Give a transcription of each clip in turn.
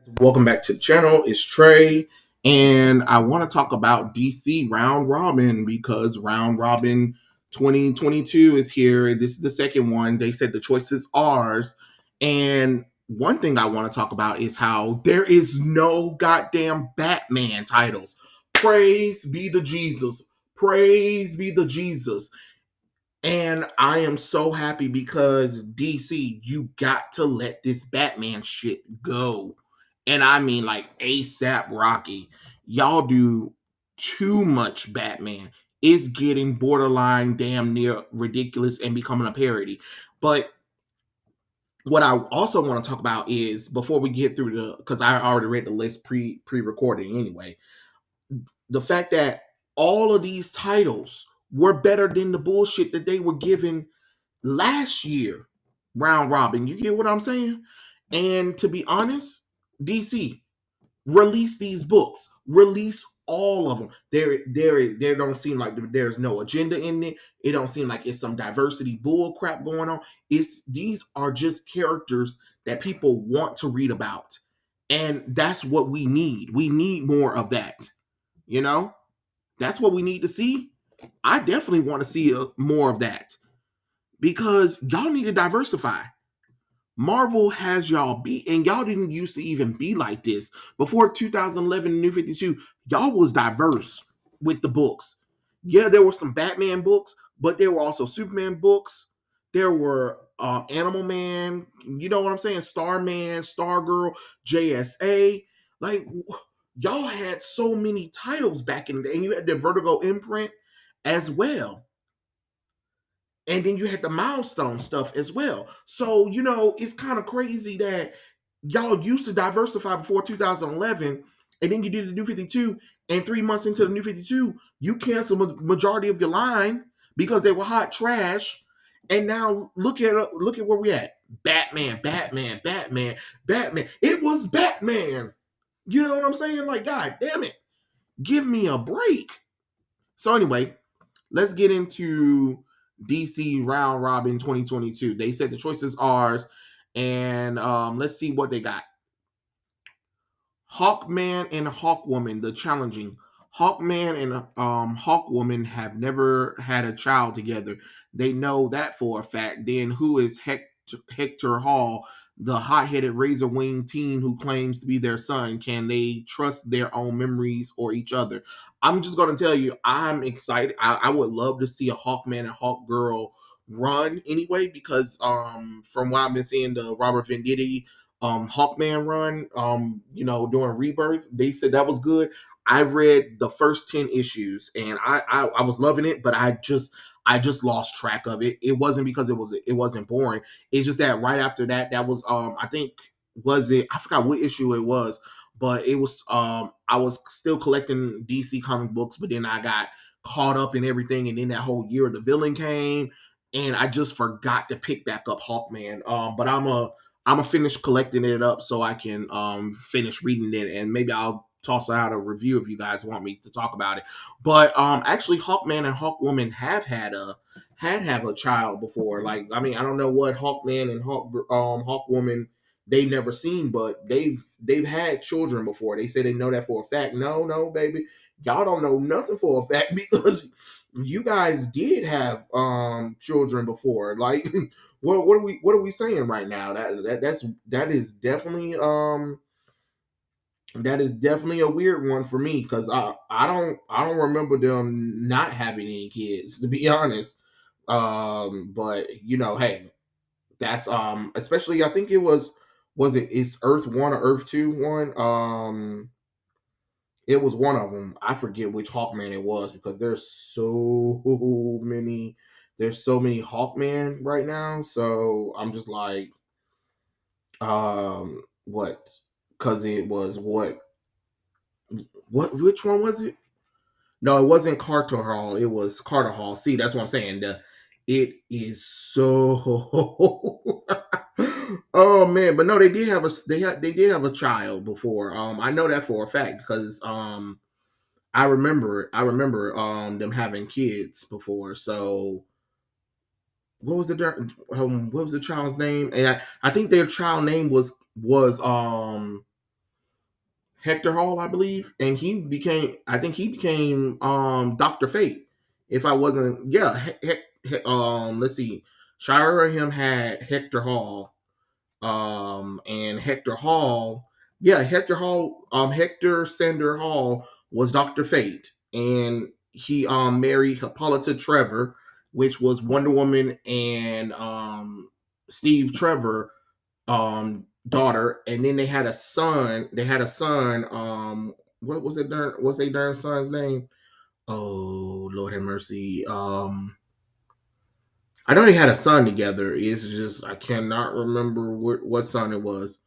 Welcome back to the channel. It's Trey, and I want to talk about DC Round Robin because Round Robin 2022 is here. This is the second one. They said the choice is ours. And one thing I want to talk about is how there is no goddamn Batman titles. Praise be the Jesus. Praise be the Jesus. And I am so happy because DC, you got to let this Batman shit go. And I mean like ASAP Rocky. Y'all do too much Batman. It's getting borderline damn near ridiculous and becoming a parody. But what I also want to talk about is before we get through the because I already read the list pre-recording anyway, the fact that all of these titles were better than the bullshit that they were given last year round robin. You get what I'm saying? And to be honest, DC, release these books. Release all of them. There don't seem like there's no agenda in it. It don't seem like it's some diversity bull crap going on. It's these are just characters that people want to read about. And that's what we need. We need more of that. You know? That's what we need to see. I definitely want to see more of that because y'all need to diversify. Marvel has y'all beat, and y'all didn't used to even be like this before 2011 New 52. Y'all was diverse with the books. Yeah, there were some Batman books, but there were also Superman books. There were Animal Man, you know what I'm saying? Starman, Stargirl, JSA. Like y'all had so many titles back in the day, and you had the Vertigo imprint as well. And then you had the milestone stuff as well. So, it's kind of crazy that y'all used to diversify before 2011, and then you did the New 52, and 3 months into the New 52, you canceled majority of your line because they were hot trash. And now look at where we at. Batman, Batman, Batman, Batman. It was Batman. You know what I'm saying? Like, God damn it. Give me a break. So anyway, let's get into DC Round Robin 2022. They said the choice is ours, and let's see what they got. Hawkman and Hawkwoman, the challenging. Hawkman and Hawkwoman have never had a child together. They know that for a fact. Then who is Hector Hall, the hot-headed razor-winged teen who claims to be their son? Can they trust their own memories or each other? I'm just gonna tell you, I'm excited. I would love to see a Hawkman and Hawkgirl run anyway, because from what I've been seeing, the Robert Venditti Hawkman run, during Rebirth. They said that was good. I read the first 10 issues and I was loving it, but I just lost track of it. It wasn't because it wasn't boring. It's just that right after that, that was I think was it I forgot what issue it was, but it was I was still collecting DC comic books, but then I got caught up in everything, and then that whole year the villain came, and I just forgot to pick back up Hawkman. But I'm gonna finish collecting it up so I can finish reading it, and maybe I'll toss out a review if you guys want me to talk about it. But actually, Hawkman and Hawkwoman have a child before. Like, I mean, I don't know what Hawkman and Hawkwoman they've never seen, but they've had children before. They say they know that for a fact. No, no, baby, y'all don't know nothing for a fact because you guys did have children before. Like, what are we saying right now? That is definitely a weird one for me because I don't remember them not having any kids, to be honest. But hey, that's especially I think it's Earth One or Earth Two one. It was one of them. I forget which Hawkman it was because many there's so many Hawkman right now. So I'm just like, what? Because it was what? Which one was it? No, it wasn't Carter Hall. It was Carter Hall. See, that's what I'm saying. It is so. Oh man, but no, they did have a child before. I know that for a fact because I remember them having kids before. So what was the child's name? And I think their child name was Hector Hall, I believe, and he became. I think he became Doctor Fate. If I wasn't, yeah. Let's see. Shira him had Hector Hall, and Hector Hall, yeah, Hector Sander Hall was Doctor Fate, and he married Hippolyta Trevor, which was Wonder Woman and Steve Trevor daughter, and then they had a son. They had a son. What was it? What's their darn son's name? Oh Lord have mercy. I know they had a son together. It's just I cannot remember what son it was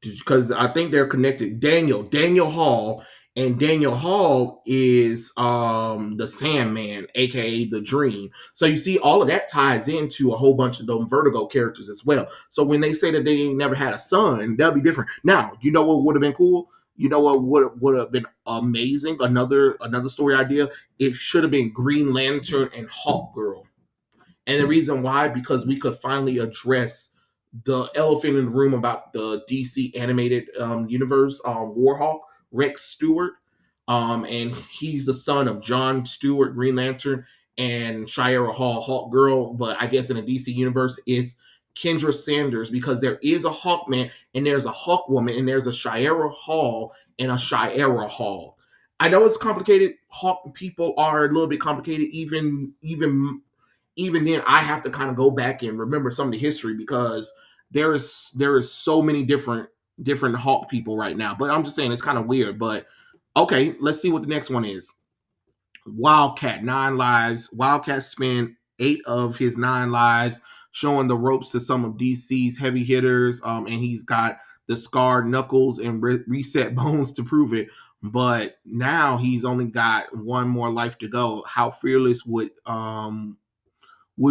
because I think they're connected. Daniel Hall, and Daniel Hall is the Sandman, aka the Dream. So you see, all of that ties into a whole bunch of those Vertigo characters as well. So when they say that they never had a son, that'll be different. Now, you know what would have been cool? You know what would have been amazing? Another story idea. It should have been Green Lantern and Hawk Girl. And the reason why, because we could finally address the elephant in the room about the DC animated universe, Warhawk, Rex Stewart. And he's the son of John Stewart, Green Lantern, and Shira Hall, Hawk Girl. But I guess in the DC universe, it's Kendra Sanders because there is a Hawkman and there's a Hawkwoman and there's a Shira Hall and a Shira Hall. I know it's complicated. Hawk people are a little bit complicated, even then I have to kind of go back and remember some of the history because there is so many different Hawk people right now. But I'm just saying it's kind of weird. But okay, let's see what the next one is. Wildcat, 9 lives. Wildcat spent 8 of his 9 lives showing the ropes to some of DC's heavy hitters. And he's got the scarred knuckles and reset bones to prove it. But now he's only got one more life to go. How fearless would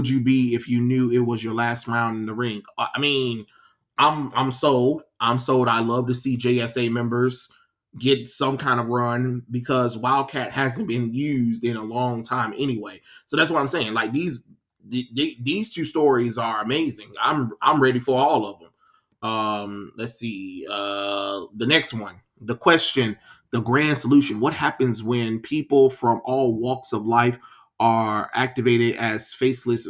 you be if you knew it was your last round in the ring? I mean, I'm sold. I'm sold. I love to see JSA members get some kind of run because Wildcat hasn't been used in a long time anyway. So that's what I'm saying. Like these two stories are amazing. I'm ready for all of them. Let's see. The next one. The question, the grand solution. What happens when people from all walks of life are activated as faceless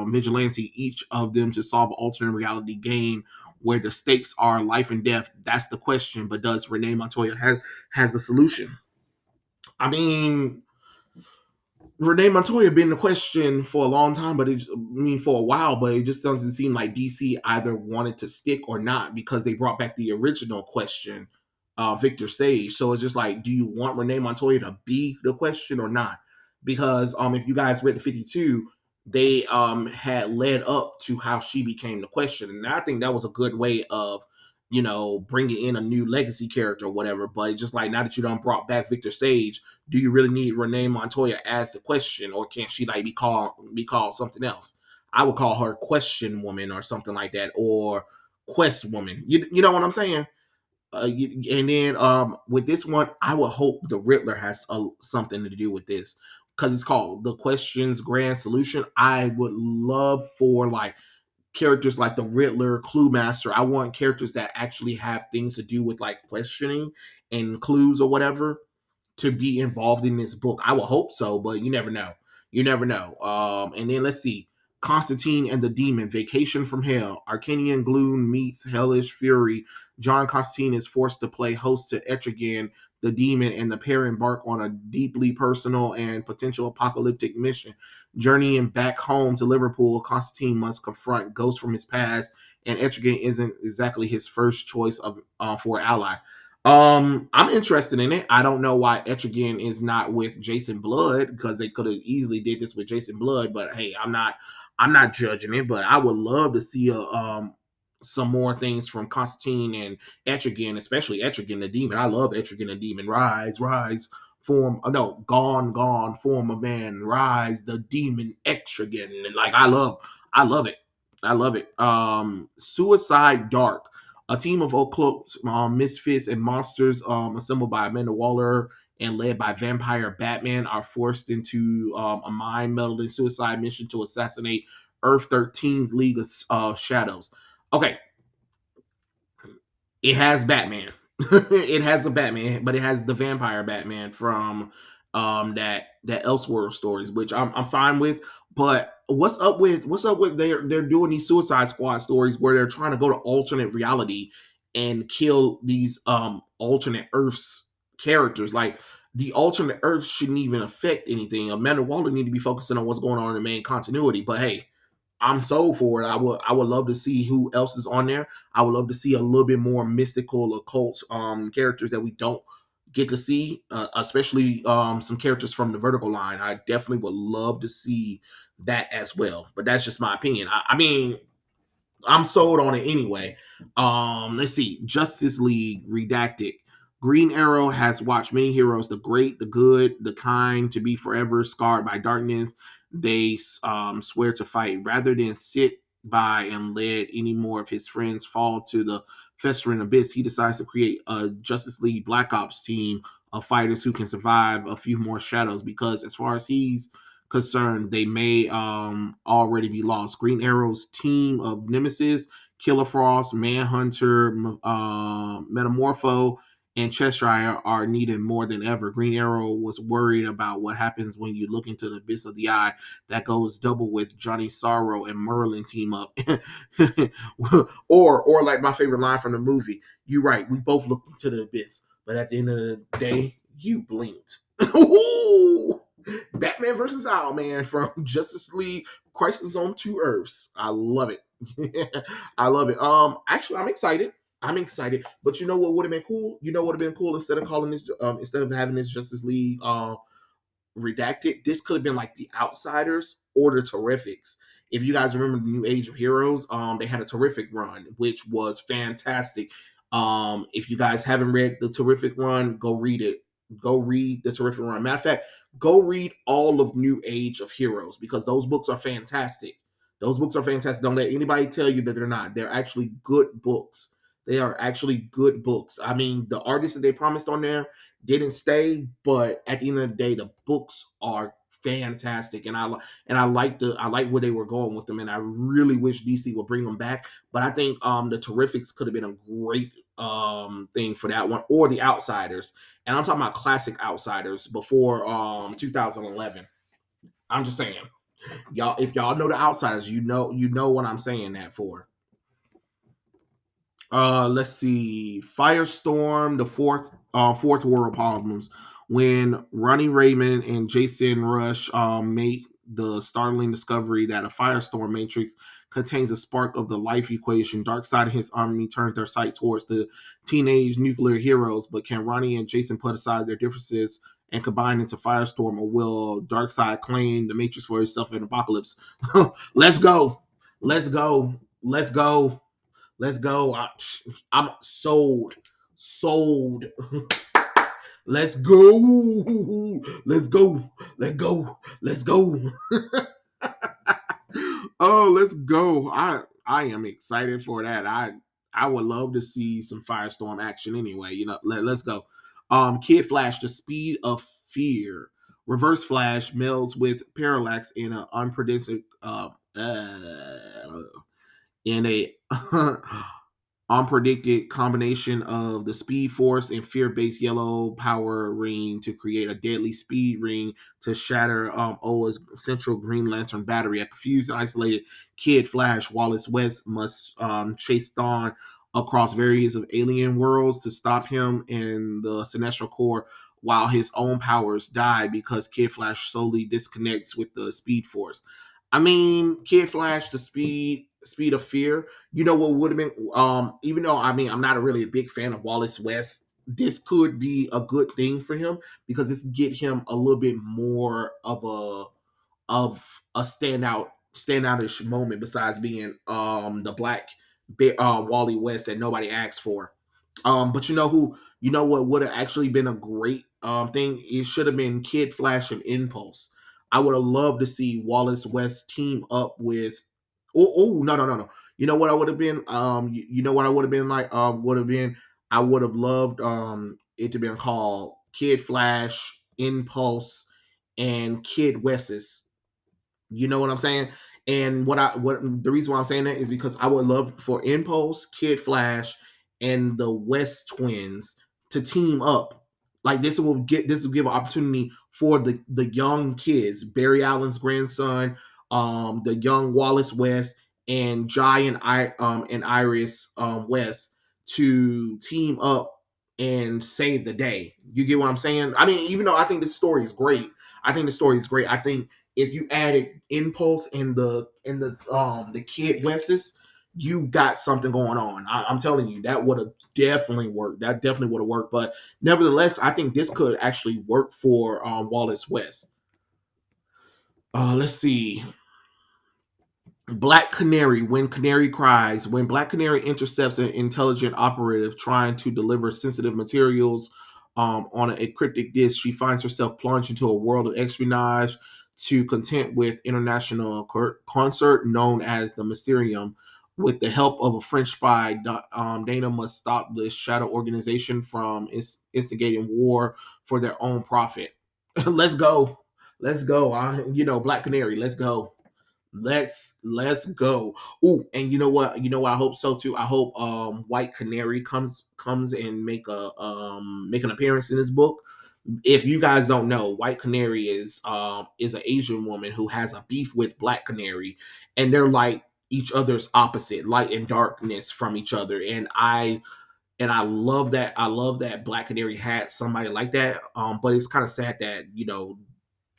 vigilante, each of them to solve an alternate reality game where the stakes are life and death? That's the question. But does Renee Montoya has the solution? I mean, Renee Montoya been the question for a long time, but for a while, but it just doesn't seem like DC either wanted to stick or not because they brought back the original question, Victor Sage. So it's just like, do you want Renee Montoya to be the question or not? Because if you guys read the 52, they had led up to how she became the question, and I think that was a good way of bringing in a new legacy character or whatever. But it's just like now that you done brought back Victor Sage, do you really need Renee Montoya as the question, or can she like be called something else? I would call her Question Woman or something like that, or Quest Woman. You know what I'm saying? And then with this one, I would hope the Riddler has something to do with this because it's called the Question's Grand Solution. I would love for like characters like the Riddler, Clue Master. I want characters that actually have things to do with like questioning and clues or whatever to be involved in this book. I will hope so, but you never know. You never know. And then let's see. Constantine and the Demon, Vacation from Hell. Arcanian Gloom meets Hellish Fury. John Constantine is forced to play host to Etrigan, the Demon, and the pair embark on a deeply personal and potential apocalyptic mission. Journeying back home to Liverpool, Constantine must confront ghosts from his past, and Etrigan isn't exactly his first choice of for ally. I'm interested in it. I don't know why Etrigan is not with Jason Blood because they could have easily did this with Jason Blood. But hey, I'm not judging it. But I would love to see some more things from Constantine and Etrigan, especially Etrigan the Demon. I love Etrigan the Demon. Rise, rise, form. No, gone, gone, form of man. Rise, the Demon Etrigan. And like I love it. I love it. Suicide Dark, a team of occult misfits and monsters assembled by Amanda Waller and led by vampire Batman are forced into a mind-melding suicide mission to assassinate Earth 13's League of Shadows. Okay, it has Batman. It has a Batman, but it has the vampire Batman from that Elseworld stories, which I'm fine with. But what's up with they're doing these Suicide Squad stories where they're trying to go to alternate reality and kill these alternate Earths characters. Like the alternate Earths shouldn't even affect anything. Amanda Waller need to be focusing on what's going on in the main continuity. But hey, I'm sold for it. I would love to see who else is on there. I would love to see a little bit more mystical occult characters that we don't get to see, especially some characters from the Vertical line. I definitely would love to see that as well. But that's just my opinion. I mean, I'm sold on it anyway. Let's see. Justice League Redacted. Green Arrow has watched many heroes, the great, the good, the kind, to be forever scarred by darkness. They swear to fight rather than sit by and let any more of his friends fall to the festering abyss. He decides to create a Justice League Black Ops team of fighters who can survive a few more shadows because, as far as he's concerned, they may already be lost. Green Arrow's team of Nemesis, Killer Frost, Manhunter, Metamorpho, and Cheshire are needed more than ever. Green Arrow was worried about what happens when you look into the abyss of the eye. That goes double with Johnny Sorrow and Merlin team up. or like my favorite line from the movie. You're right, we both looked into the abyss, but at the end of the day, you blinked. Batman versus Owlman from Justice League Crisis on Two Earths. I love it. I love it. Actually, I'm excited. I'm excited. But you know what would have been cool? You know what would have been cool instead of calling this instead of having this Justice League Redacted, this could have been like the Outsiders or the Terrifics. If you guys remember the New Age of Heroes, they had a terrific run, which was fantastic. If you guys haven't read the terrific run, go read it. Go read the terrific run. Matter of fact, go read all of New Age of Heroes because those books are fantastic. Those books are fantastic. Don't let anybody tell you that they're not. They're actually good books. They are actually good books. I mean, the artists that they promised on there didn't stay, but at the end of the day, the books are fantastic, and I like where they were going with them, and I really wish DC would bring them back. But I think the Terrifics could have been a great thing for that one, or the Outsiders, and I'm talking about classic Outsiders before 2011. I'm just saying, y'all, if y'all know the Outsiders, you know what I'm saying that for. Let's see. Firestorm, the fourth world problems. When Ronnie Raymond and Jason Rush make the startling discovery that a firestorm matrix contains a spark of the life equation, Darkseid and his army turns their sight towards the teenage nuclear heroes. But can Ronnie and Jason put aside their differences and combine into Firestorm, or will Darkseid claim the matrix for himself in Apocalypse? Let's go. Let's go. Let's go. Let's go. I'm sold. Sold. Let's go. Let's go. Let's go. Let's go. Oh, let's go. I am excited for that. I would love to see some Firestorm action anyway. Let's go. Kid Flash, the speed of fear. Reverse Flash melds with Parallax in an unpredictable in a unpredicted combination of the speed force and fear-based yellow power ring to create a deadly speed ring to shatter Oa's central Green Lantern battery. A confused and isolated Kid Flash, Wallace West must chase Dawn across various of alien worlds to stop him in the Sinestro Corps, while his own powers die because Kid Flash slowly disconnects with the Speed Force. I mean, Kid Flash, the speed of fear. You know what would have been? Even though I mean I'm not really a big fan of Wallace West, this could be a good thing for him because this get him a little bit more of a standoutish moment besides being the black Wally West that nobody asked for. But you know what would have actually been a great thing? It should have been Kid Flash and Impulse. I would have loved to see Wallace West team up with. Oh, no. You know what I would have been? You know what I would have been like? Would have been. I would have loved it to been called Kid Flash, Impulse, and Kid Wes's. You know what I'm saying? And what the reason why I'm saying that is because I would love for Impulse, Kid Flash, and the West twins to team up. Like this will give an opportunity for the young kids, Barry Allen's grandson, the young Wallace West, and Jai and Iris West to team up and save the day. You get what I'm saying? I mean, even though I think this story is great, I think if you added Impulse and the kid Wes's, you got something going on. I'm telling you, that would have definitely worked. That definitely would have worked. But nevertheless, I think this could actually work for Wallace West. Let's see. Black Canary, when Canary cries. When Black Canary intercepts an intelligent operative trying to deliver sensitive materials on an cryptic disk, she finds herself plunged into a world of espionage to content with international concert known as the Mysterium. With the help of a French spy, Dana must stop this shadow organization from instigating war for their own profit. Let's go. Let's go. Black Canary, let's go. Let's go. Ooh, and you know what? You know what? I hope so too. I hope White Canary comes and make an appearance in this book. If you guys don't know, White Canary is an Asian woman who has a beef with Black Canary, and they're like each other's opposite, light and darkness from each other. And I love that. I love that Black Canary had somebody like that. But it's kind of sad that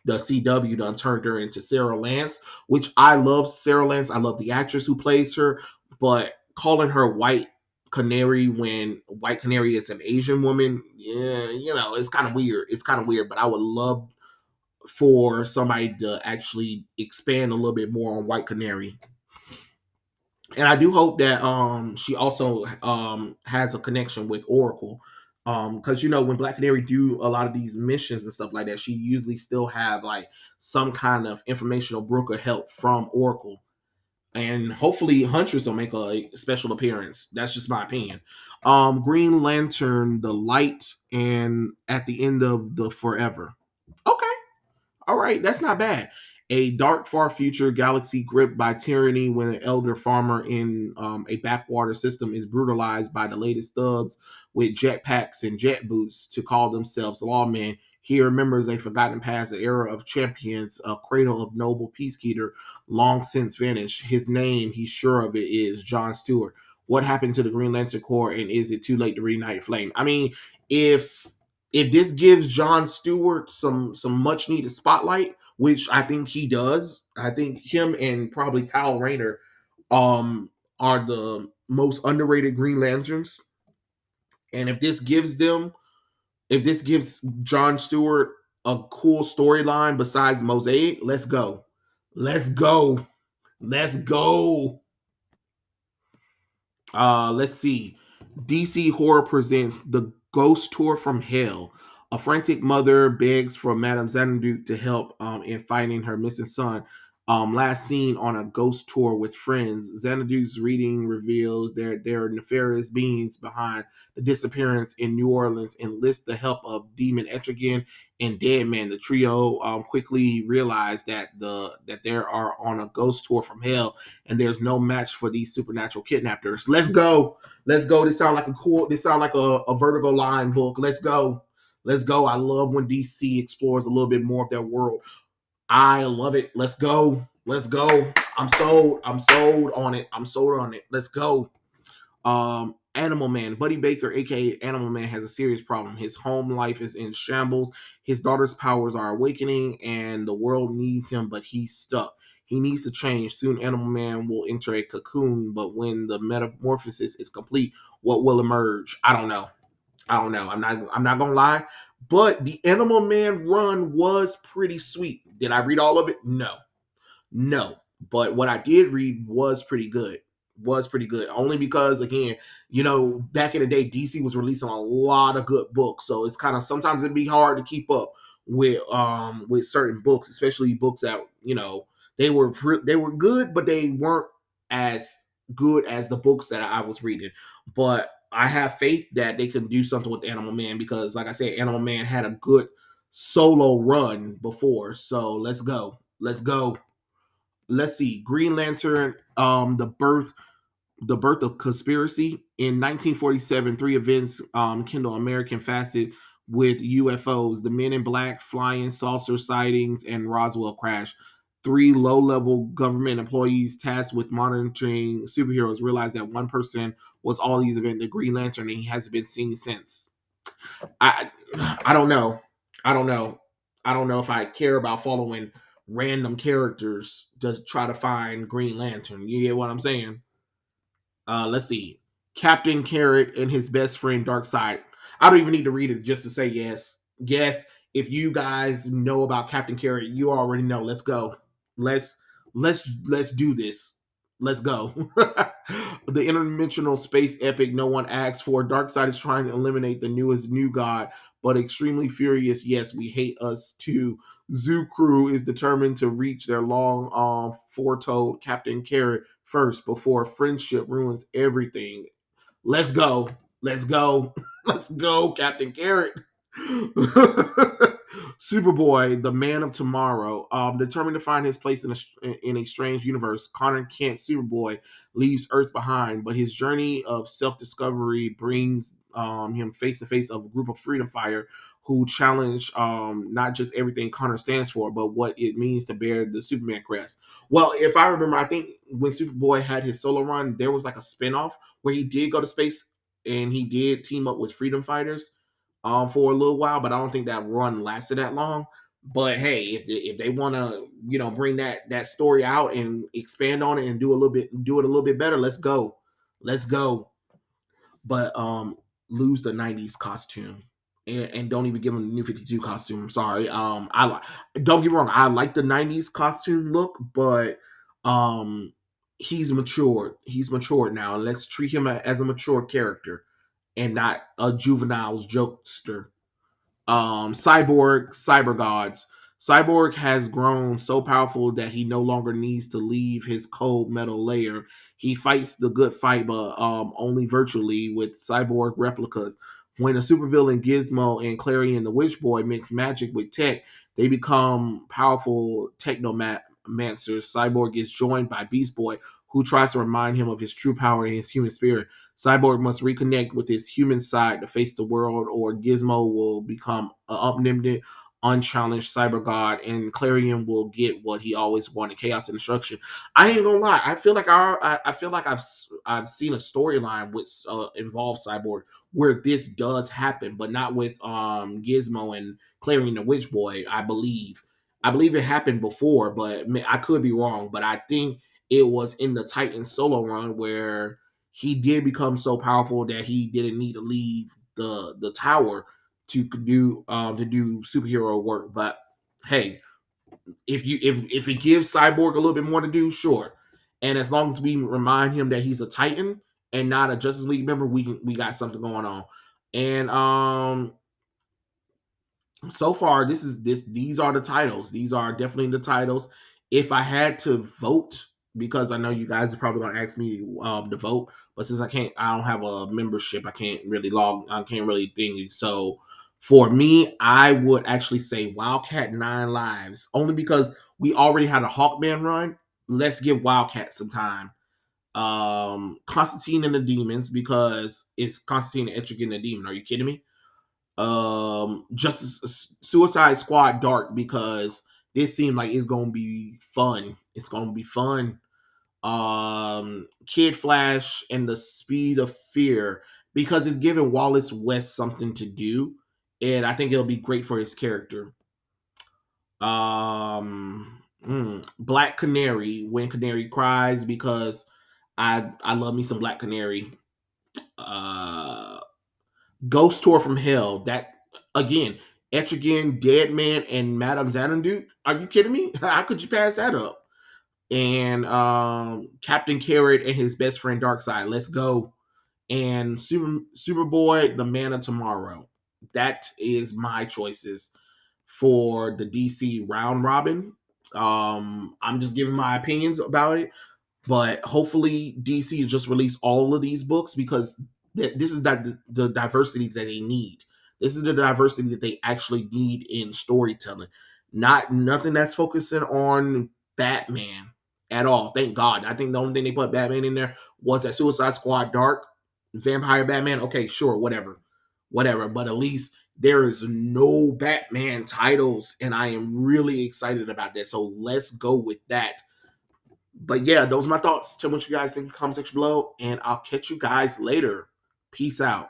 the CW done turned her into Sarah Lance, which I love Sarah Lance. I love the actress who plays her, but calling her White Canary when White Canary is an Asian woman, yeah, it's kind of weird. It's kind of weird, but I would love for somebody to actually expand a little bit more on White Canary. And I do hope that she also has a connection with Oracle. Because when Black Canary do a lot of these missions and stuff like that, she usually still have like some kind of informational broker help from Oracle. And hopefully Huntress will make a special appearance. That's just my opinion. Green Lantern, the light, and at the end of the forever. Okay. All right, that's not bad. A dark, far future galaxy gripped by tyranny when an elder farmer in a backwater system is brutalized by the latest thugs with jetpacks and jet boots to call themselves lawmen. He remembers a forgotten past, an era of champions, a cradle of noble peacekeeper, long since vanished. His name, he's sure of it, is John Stewart. What happened to the Green Lantern Corps, and is it too late to reignite flame? I mean, if this gives John Stewart some much needed spotlight, which I think he does. I think him and probably Kyle Rayner are the most underrated Green Lanterns. And if this gives John Stewart a cool storyline besides Mosaic, let's go. Let's go. Let's go. Let's see. DC Horror presents The Ghost Tour from Hell. A frantic mother begs for Madame Xanadu to help in finding her missing son. Last seen on a ghost tour with friends. Xanadu's reading reveals there are nefarious beings behind the disappearance in New Orleans, enlists the help of Demon Etrigan and Deadman. The trio quickly realize that there are on a ghost tour from hell, and there's no match for these supernatural kidnappers. Let's go. Let's go. This sound like a Vertigo line book. Let's go. Let's go. I love when DC explores a little bit more of their world. I love it. Let's go. Let's go. I'm sold. I'm sold on it. I'm sold on it. Let's go. Animal Man, Buddy Baker, aka Animal Man, has a serious problem. His home life is in shambles. His daughter's powers are awakening, and the world needs him, but he's stuck. He needs to change. Soon, Animal Man will enter a cocoon, but when the metamorphosis is complete, what will emerge? I don't know. I don't know. I'm not gonna lie, but the Animal Man run was pretty sweet. Did I read all of it? No. No, but what I did read was pretty good. Was pretty good. Only because, again, back in the day, DC was releasing a lot of good books, so it's kind of sometimes it'd be hard to keep up with certain books, especially books that they were good, but they weren't as good as the books that I was reading. But I have faith that they can do something with Animal Man because, like I said, Animal Man had a good solo run before. So let's go. Let's go. Let's see. Green Lantern, The birth of conspiracy. In 1947, three events kindle American facet with UFOs: the Men in Black, flying saucer sightings, and Roswell crash. Three low-level government employees tasked with monitoring superheroes realized that one person was all these events, the Green Lantern, and he hasn't been seen since. I I don't know. I don't know. I don't know if I care about following random characters to try to find Green Lantern. You get what I'm saying? Let's see. Captain Carrot and his best friend Darkseid. I don't even need to read it just to say yes. Yes, if you guys know about Captain Carrot, you already know. Let's go. Let's let's do this. Let's go. The interdimensional space epic no one asks for. Darkseid is trying to eliminate the newest new god, but extremely furious. Yes, we hate us too. Zoo Crew is determined to reach their long foretold Captain Carrot first before friendship ruins everything. Let's go. Let's go. Let's go, Captain Carrot. Superboy, the man of tomorrow, determined to find his place in a strange universe. Connor Kent, Superboy, leaves Earth behind, but his journey of self-discovery brings him face to face of a group of freedom fire who challenge not just everything Connor stands for, but what it means to bear the Superman crest. Well, if I remember, I think when Superboy had his solo run, there was like a spinoff where he did go to space and he did team up with freedom fighters for a little while, but I don't think that run lasted that long. But hey, if they want to, bring that story out and expand on it and do it a little bit better, let's go. Let's go. But lose the 90s costume. And don't even give him the new 52 costume. I'm sorry. Don't get me wrong, I like the 90s costume look, but he's matured. He's matured now. Let's treat him as a mature character and not a juvenile's jokester. Cyber Gods. Cyborg has grown so powerful that he no longer needs to leave his cold metal lair. He fights the good fight, but only virtually with cyborg replicas. When a supervillain Gizmo and Clarion the Witch Boy mix magic with tech, they become powerful technomancers. Cyborg is joined by Beast Boy, who tries to remind him of his true power and his human spirit. Cyborg must reconnect with his human side to face the world, or Gizmo will become an omnipotent, unchallenged cyber god, and Clarion will get what he always wanted: chaos and destruction. I ain't gonna lie. I feel like I've seen a storyline which involves Cyborg where this does happen, but not with Gizmo and Clarion the Witch Boy. I believe it happened before, but I could be wrong. But I think it was in the Titan solo run where he did become so powerful that he didn't need to leave the tower to do superhero work. But hey, if it gives Cyborg a little bit more to do, sure. And as long as we remind him that he's a Titan and not a Justice League member, we got something going on. And so far these are the titles. These are definitely the titles. If I had to vote, because I know you guys are probably going to ask me to vote, but since I don't have a membership, I can't really think. So for me, I would actually say Wildcat 9 Lives, only because we already had a Hawkman run. Let's give Wildcat some time. Constantine and the Demons, because it's Constantine and Etrigan the Demon. Are you kidding me? Justice Suicide Squad Dark, because this seemed like it's gonna be fun. It's gonna be fun. Kid Flash and the Speed of Fear, because it's giving Wallace West something to do, and I think it'll be great for his character. Black Canary, When Canary Cries, because I love me some Black Canary. Uh Ghost Tour from Hell. That again, Etrigan, Deadman, and Madame Xanadu. Are you kidding me? How could you pass that up? And Captain Carrot and his best friend Darkseid. Let's go. And Superboy, the Man of Tomorrow. That is my choices for the DC round robin. I'm just giving my opinions about it. But hopefully DC just release all of these books, because this is the diversity that they need. This is the diversity that they actually need in storytelling. Not nothing that's focusing on Batman. at all. Thank God. I think the only thing they put Batman in there was that Suicide Squad Dark, Vampire Batman. Okay, sure, whatever. Whatever. But at least there is no Batman titles, and I am really excited about that. So let's go with that. But yeah, those are my thoughts. Tell me what you guys think in the comment section below, and I'll catch you guys later. Peace out.